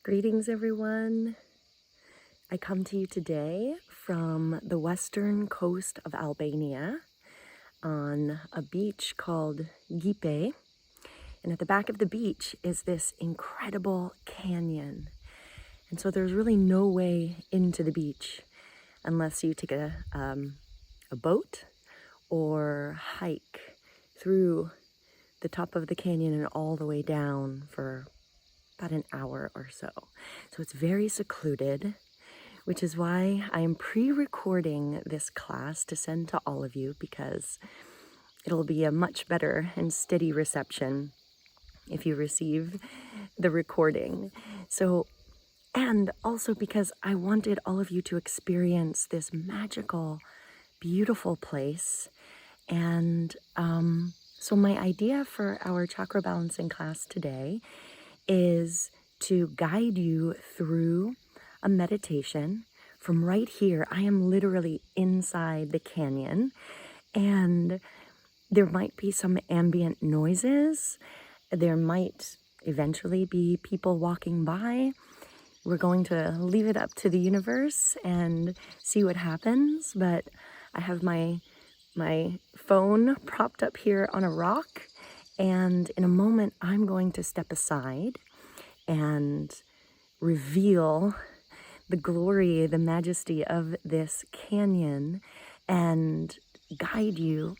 Greetings, everyone. I come to you today from the western coast of Albania on a beach called Gjipe. And at the back of the beach is this incredible canyon. And so there's really no way into the beach unless you take a boat or hike through the top of the canyon and all the way down for about an hour or so. So it's very secluded, which is why I am pre-recording this class to send to all of you, because it'll be a much better and steady reception if you receive the recording. So, and also because I wanted all of you to experience this magical, beautiful place. And so my idea for our chakra balancing class today is to guide you through a meditation from right here. I am literally inside the canyon, and there might be some ambient noises. There might eventually be people walking by. We're going to leave it up to the universe and see what happens, but I have my phone propped up here on a rock, and in a moment I'm going to step aside and reveal the glory, the majesty of this canyon, and guide you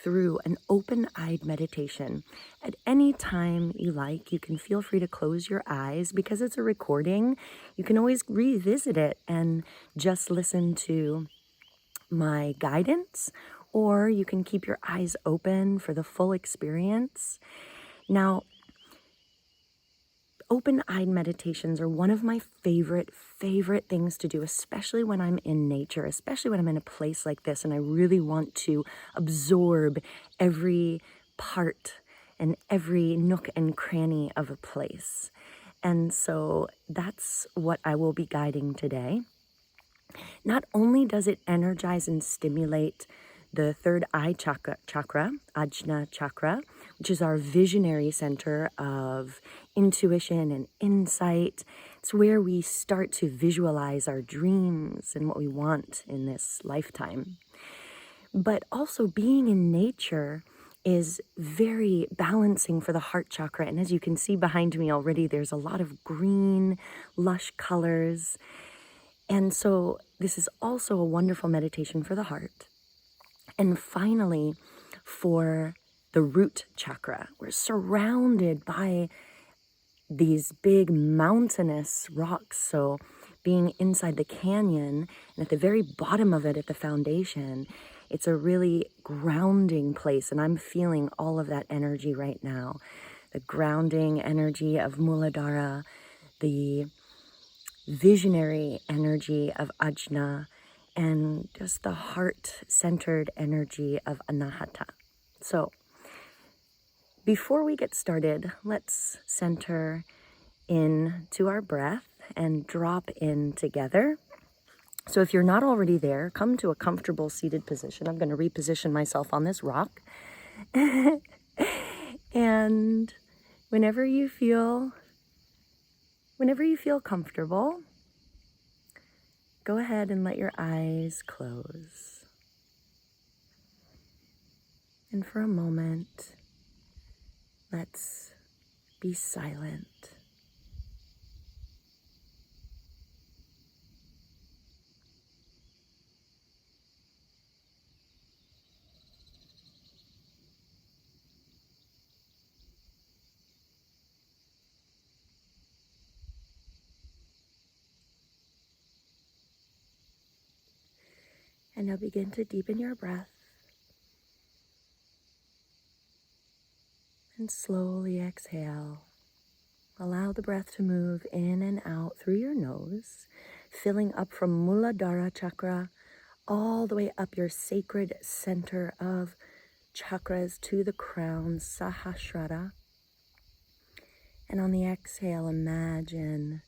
through an open-eyed meditation. At any time you like, you can feel free to close your eyes. Because it's a recording, you can always revisit it and just listen to my guidance, or you can keep your eyes open for the full experience. Now, open-eyed meditations are one of my favorite things to do, especially when I'm in nature, especially when I'm in a place like this and I really want to absorb every part and every nook and cranny of a place. And so that's what I will be guiding today. Not only does it energize and stimulate the third eye chakra, Ajna chakra, which is our visionary center of intuition and insight. It's where we start to visualize our dreams and what we want in this lifetime. But also being in nature is very balancing for the heart chakra. And as you can see behind me already, there's a lot of green, lush colors. And so this is also a wonderful meditation for the heart. And finally, for the root chakra, we're surrounded by these big mountainous rocks. So being inside the canyon, and at the very bottom of it, at the foundation, it's a really grounding place. And I'm feeling all of that energy right now. The grounding energy of Muladhara, the visionary energy of Ajna, and just the heart-centered energy of Anahata. So before we get started, let's center in to our breath and drop in together. So if you're not already there, come to a comfortable seated position. I'm going to reposition myself on this rock. And whenever you feel comfortable, go ahead and let your eyes close. And for a moment, let's be silent. And now begin to deepen your breath. And slowly exhale. Allow the breath to move in and out through your nose, filling up from Muladhara chakra all the way up your sacred center of chakras to the crown, Sahasrara. And on the exhale, imagine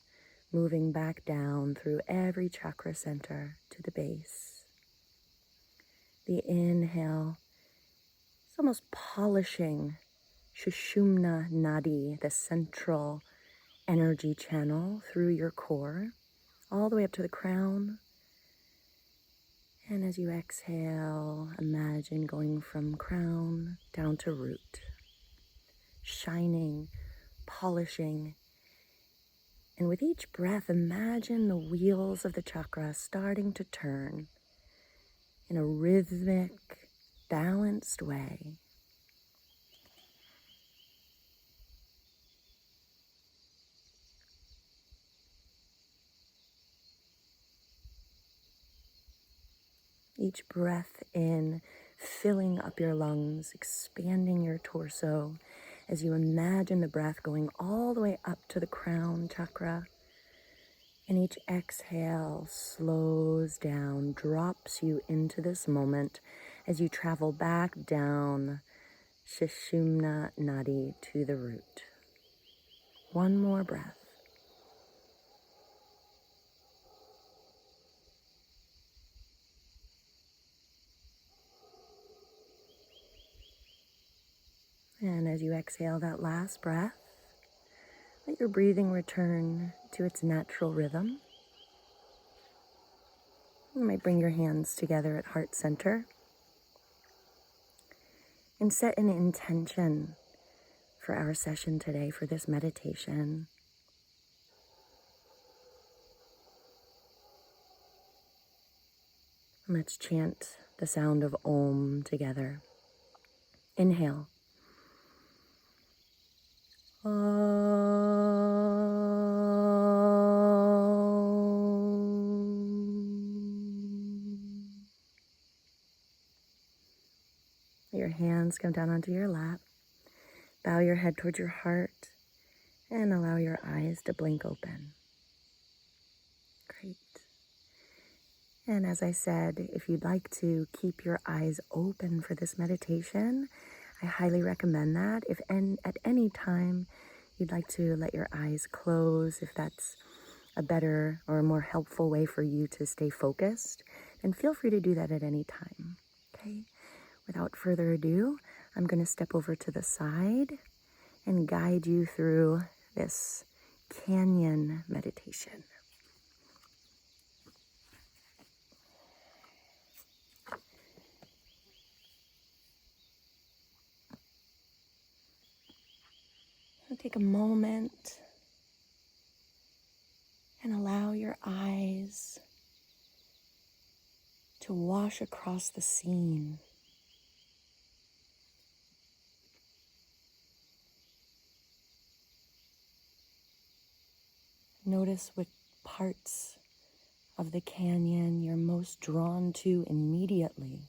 moving back down through every chakra center to the base. The inhale is almost polishing Shushumna Nadi, the central energy channel through your core, all the way up to the crown. And as you exhale, imagine going from crown down to root, shining, polishing. And with each breath, imagine the wheels of the chakra starting to turn in a rhythmic, balanced way. Each breath in, filling up your lungs, expanding your torso as you imagine the breath going all the way up to the crown chakra. And each exhale slows down, drops you into this moment as you travel back down Sushumna Nadi to the root. One more breath. And as you exhale that last breath, let your breathing return to its natural rhythm. You might bring your hands together at heart center and set an intention for our session today, for this meditation. Let's chant the sound of Om together. Inhale. Let your hands come down onto your lap. Bow your head towards your heart and allow your eyes to blink open. Great. And as I said, if you'd like to keep your eyes open for this meditation, I highly recommend that. If at any time you'd like to let your eyes close, if that's a better or a more helpful way for you to stay focused, then feel free to do that at any time. Okay? Without further ado, I'm going to step over to the side and guide you through this canyon meditation. So take a moment and allow your eyes to wash across the scene. Notice what parts of the canyon you're most drawn to immediately.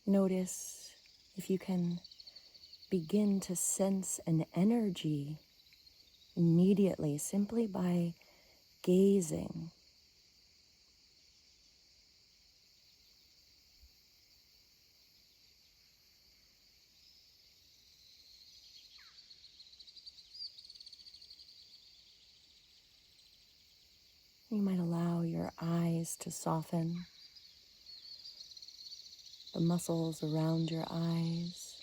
Notice if you can begin to sense an energy immediately simply by gazing. You might allow your eyes to soften, the muscles around your eyes,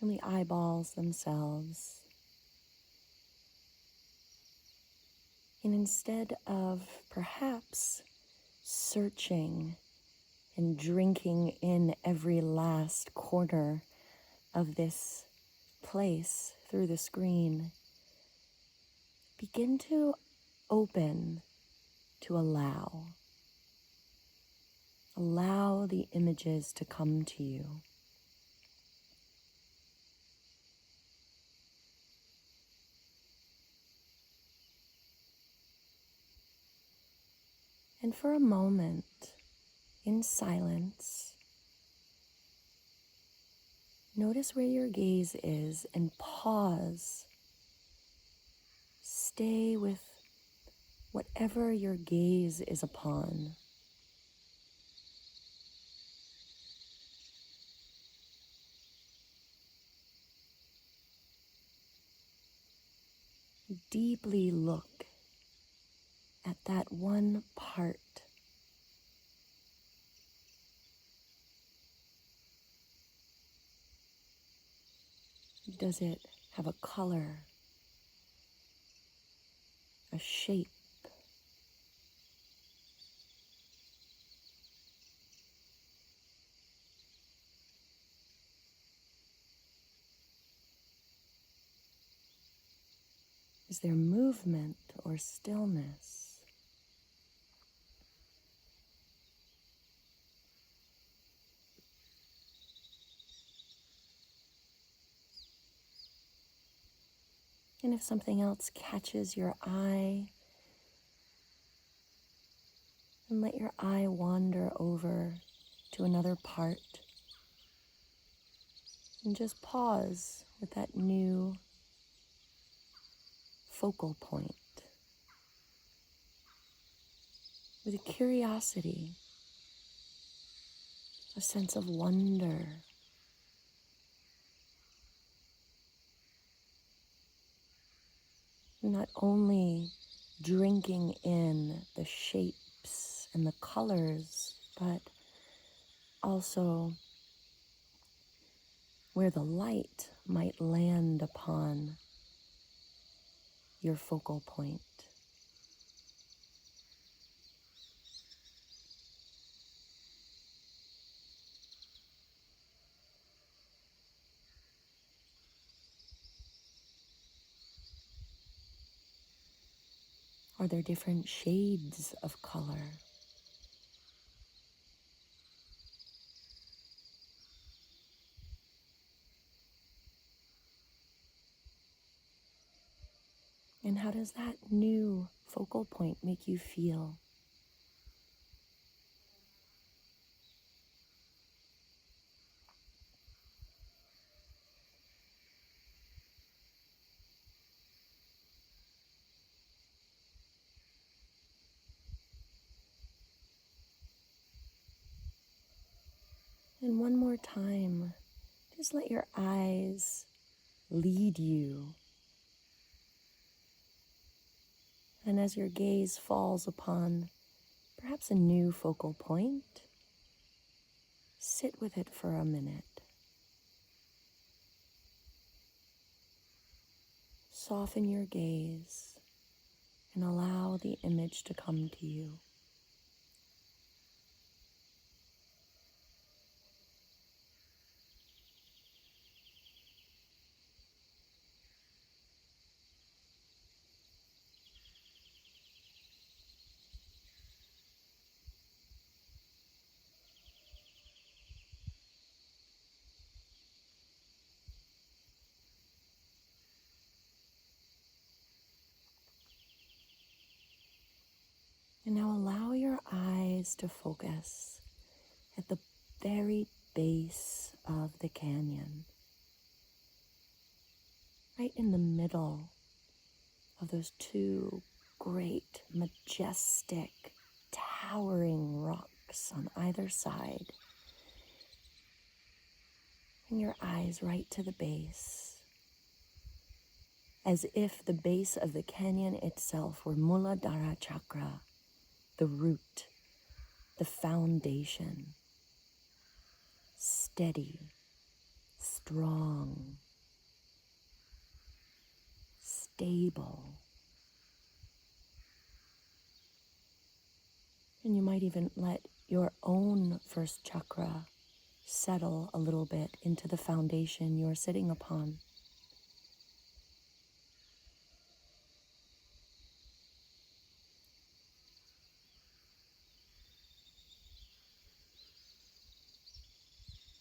and the eyeballs themselves. And instead of perhaps searching and drinking in every last corner of this place through the screen, begin to open, to allow. Allow the images to come to you. And for a moment, in silence, notice where your gaze is and pause. Stay with whatever your gaze is upon. deeply look at that one part. Does it have a color, a shape? Is there movement or stillness? And if something else catches your eye, then let your eye wander over to another part and just pause with that new focal point, with a curiosity, a sense of wonder. Not only drinking in the shapes and the colors, but also where the light might land upon your focal point. Are there different shades of color? And how does that new focal point make you feel? And one more time, just let your eyes lead you. And as your gaze falls upon perhaps a new focal point, sit with it for a minute. Soften your gaze and allow the image to come to you. And now allow your eyes to focus at the very base of the canyon, right in the middle of those two great, majestic, towering rocks on either side. Bring your eyes right to the base, as if the base of the canyon itself were Muladhara Chakra, the root, the foundation, steady, strong, stable. And you might even let your own first chakra settle a little bit into the foundation you're sitting upon.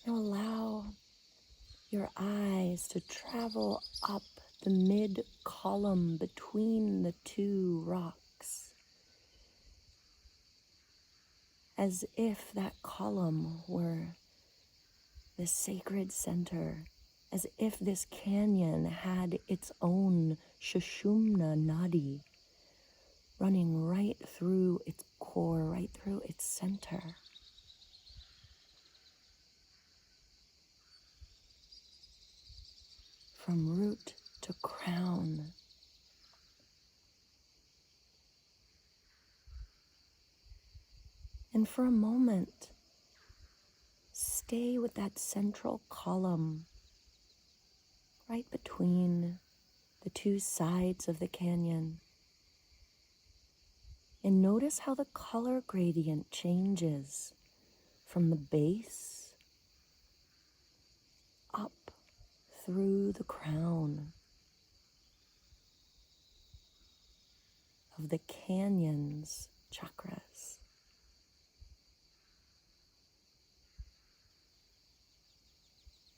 Now allow your eyes to travel up the mid-column between the two rocks, as if that column were the sacred center, as if this canyon had its own Sushumna Nadi running right through its core, right through its center. From root to crown, And for a moment, stay with that central column right between the two sides of the canyon. And notice how the color gradient changes from the base up through the crown of the canyon's chakras.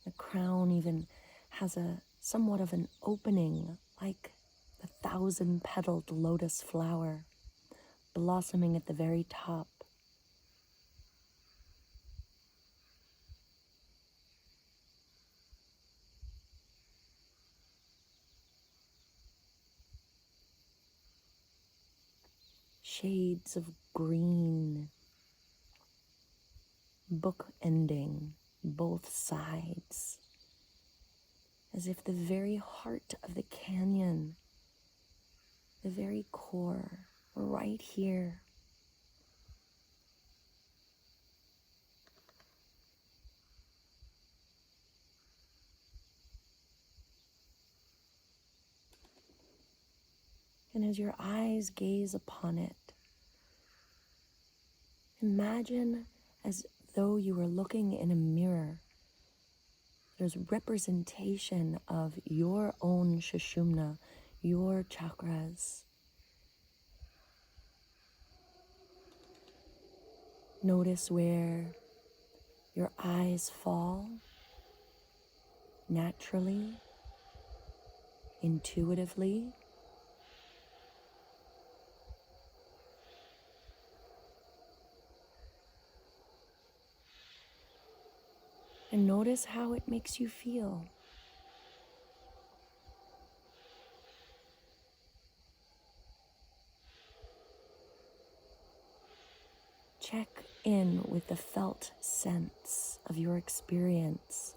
The crown even has somewhat of an opening, like the 1,000-petaled lotus flower blossoming at the very top. Shades of green bookending both sides, as if the very heart of the canyon, the very core, right here, and as your eyes gaze upon it, imagine as though you were looking in a mirror. There's representation of your own Sushumna, your chakras. Notice where your eyes fall naturally, intuitively. And notice how it makes you feel. Check in with the felt sense of your experience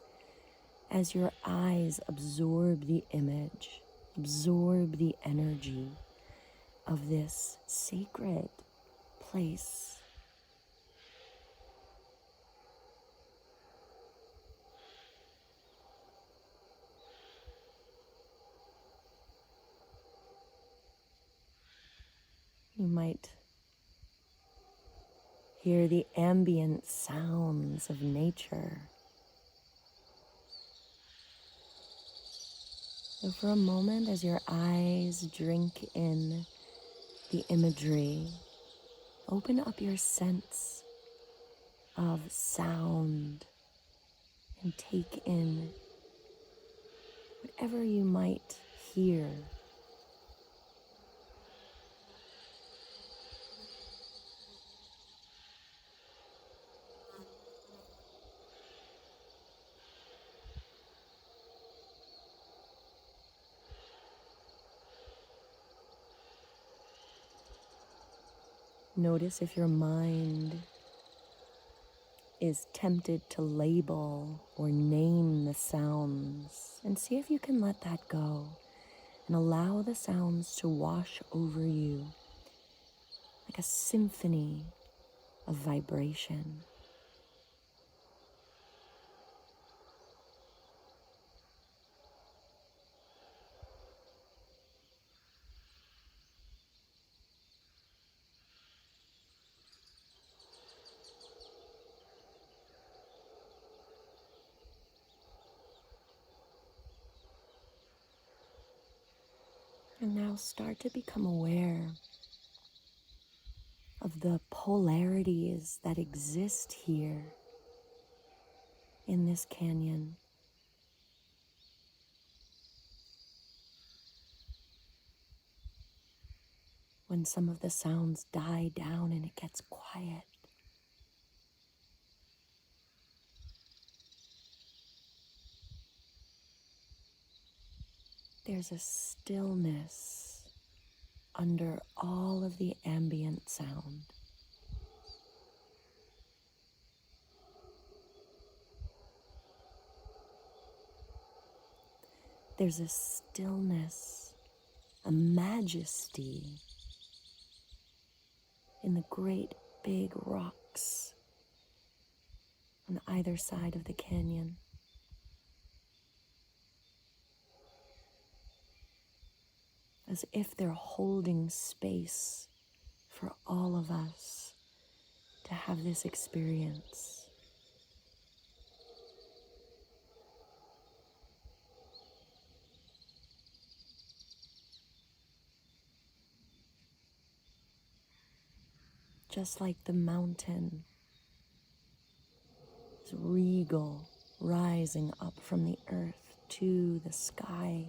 as your eyes absorb the image, absorb the energy of this sacred place. You might hear the ambient sounds of nature. So for a moment, as your eyes drink in the imagery, open up your sense of sound and take in whatever you might hear. Notice if your mind is tempted to label or name the sounds, and see if you can let that go and allow the sounds to wash over you like a symphony of vibration. And now start to become aware of the polarities that exist here in this canyon. When some of the sounds die down and it gets quiet, there's a stillness under all of the ambient sound. There's a stillness, a majesty in the great big rock rocks on either side of the canyon. As if they're holding space for all of us to have this experience. Just like the mountain is regal, rising up from the earth to the sky.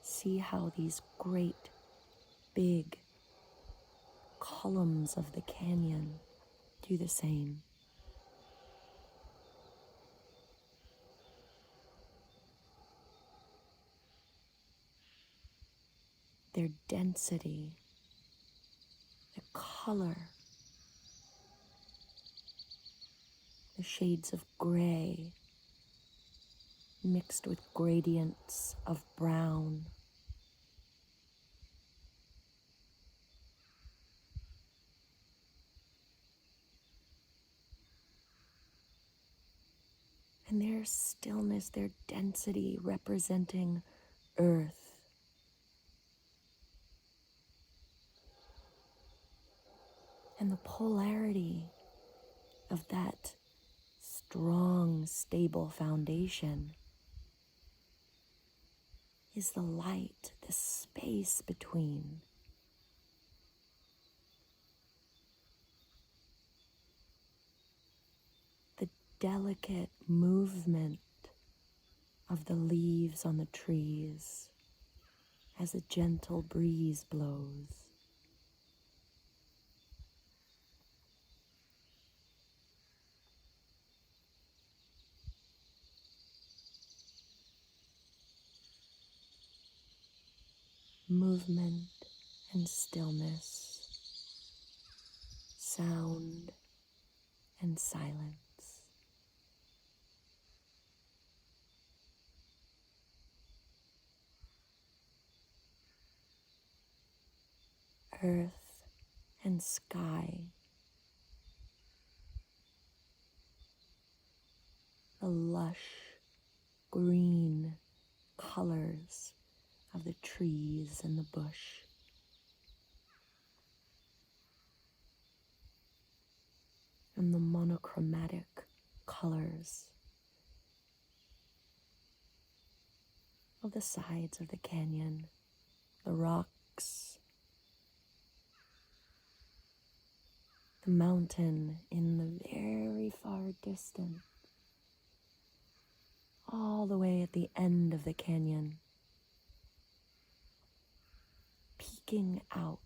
See how these great, big columns of the canyon do the same. Their density, the color, the shades of gray mixed with gradients of brown. And their stillness, their density representing earth. And the polarity of that strong, stable foundation is the light, the space between. The delicate movement of the leaves on the trees as a gentle breeze blows. Movement and stillness, sound and silence. Earth and sky. The lush green colors of the trees and the bush. And the monochromatic colors of the sides of the canyon, the rocks, the mountain in the very far distance, all the way at the end of the canyon, peeking out.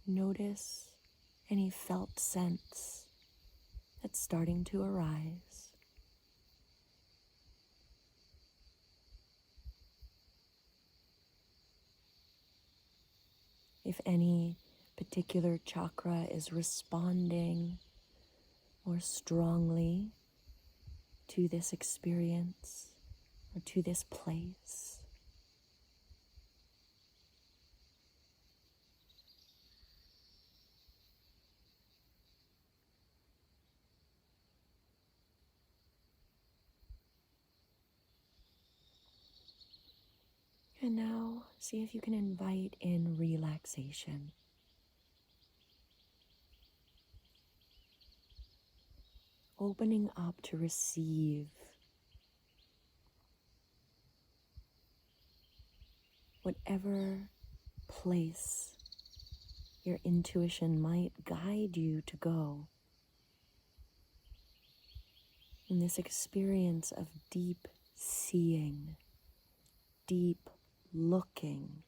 Notice any felt sense that's starting to arise. If any particular chakra is responding more strongly to this experience or to this place. And now see if you can invite in relaxation. Opening up to receive whatever place your intuition might guide you to go in this experience of deep seeing, deep looking.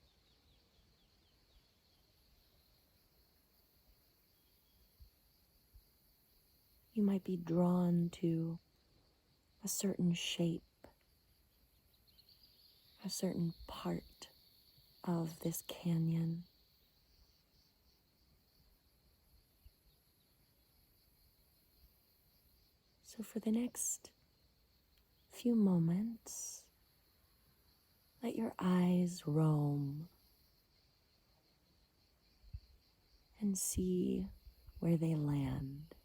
You might be drawn to a certain shape, a certain part of this canyon. So for the next few moments, let your eyes roam and see where they land.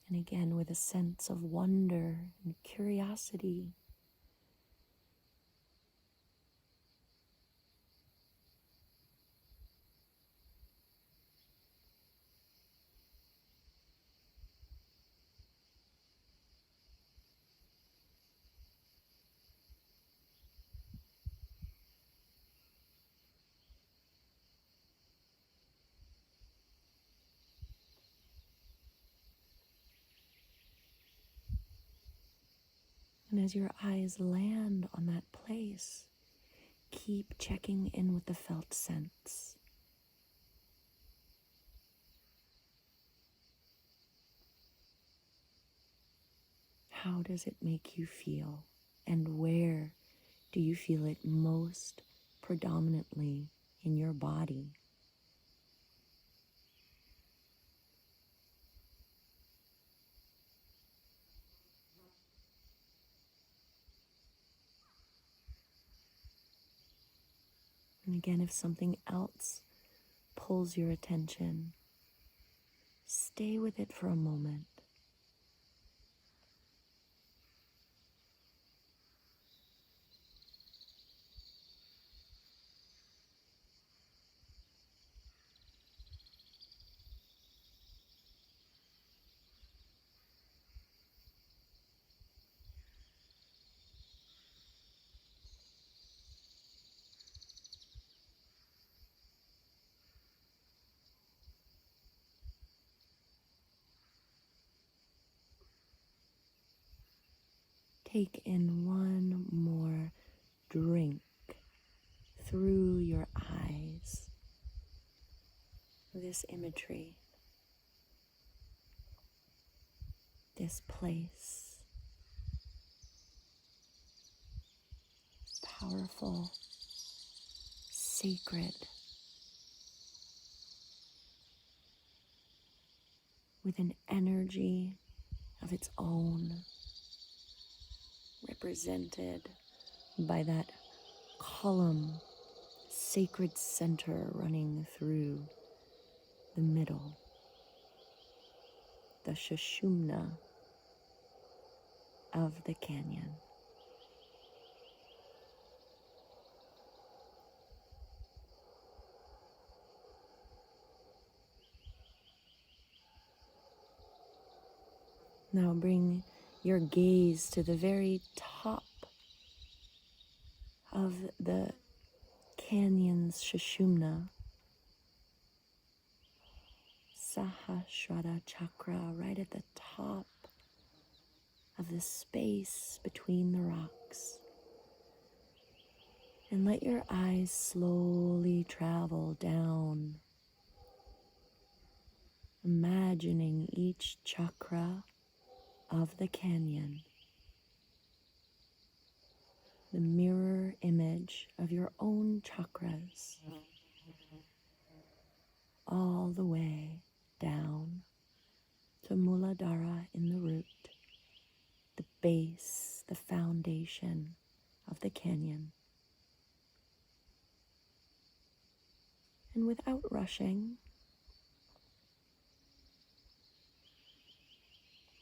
And again, with a sense of wonder and curiosity, and as your eyes land on that place, keep checking in with the felt sense. How does it make you feel? And where do you feel it most predominantly in your body? And again, if something else pulls your attention, stay with it for a moment. Take in one more drink through your eyes, this imagery, this place, powerful, sacred, with an energy of its own, represented by that column, sacred center running through the middle, the Sushumna of the canyon. Now bring your gaze to the very top of the canyon's Sushumna, Sahasrara Chakra, right at the top of the space between the rocks. And let your eyes slowly travel down, imagining each chakra of the canyon, the mirror image of your own chakras, all the way down to Muladhara in the root, the base, the foundation of the canyon. And without rushing,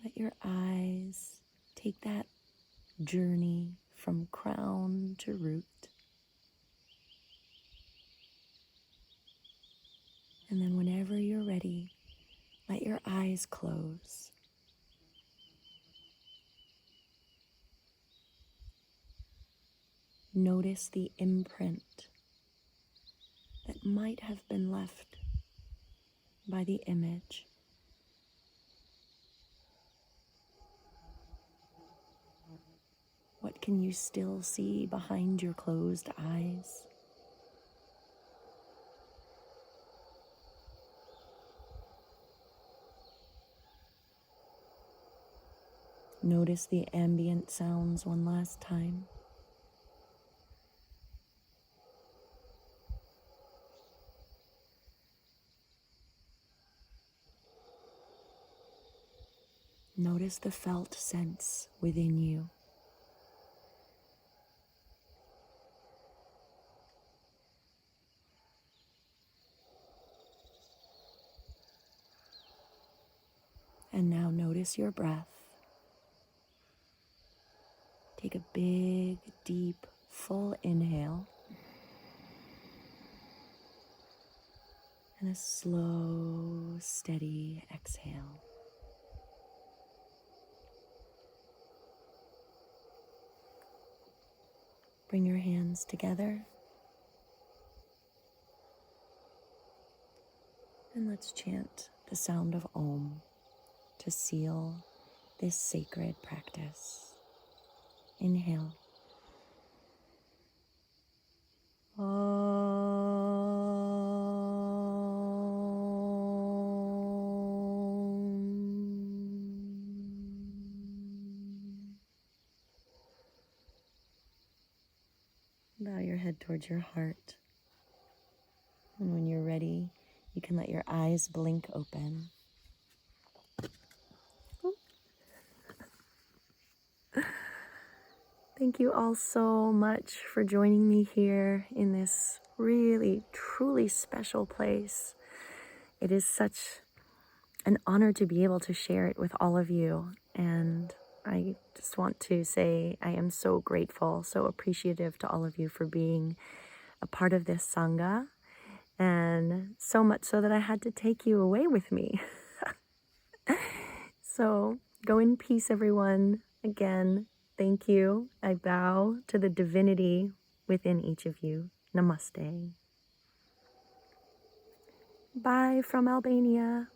let your eyes take that journey from crown to root. And then whenever you're ready, let your eyes close. Notice the imprint that might have been left by the image. What can you still see behind your closed eyes? Notice the ambient sounds one last time. Notice the felt sense within you. And now notice your breath. Take a big, deep, full inhale. And a slow, steady exhale. Bring your hands together. And let's chant the sound of Om to seal this sacred practice. Inhale. Bow your head towards your heart. And when you're ready, you can let your eyes blink open. Thank you all so much for joining me here in this really, truly special place. It is such an honor to be able to share it with all of you. And I just want to say I am so grateful, so appreciative to all of you for being a part of this Sangha. And so much so that I had to take you away with me. So go in peace, everyone. Again, thank you. I bow to the divinity within each of you. Namaste. Bye from Albania.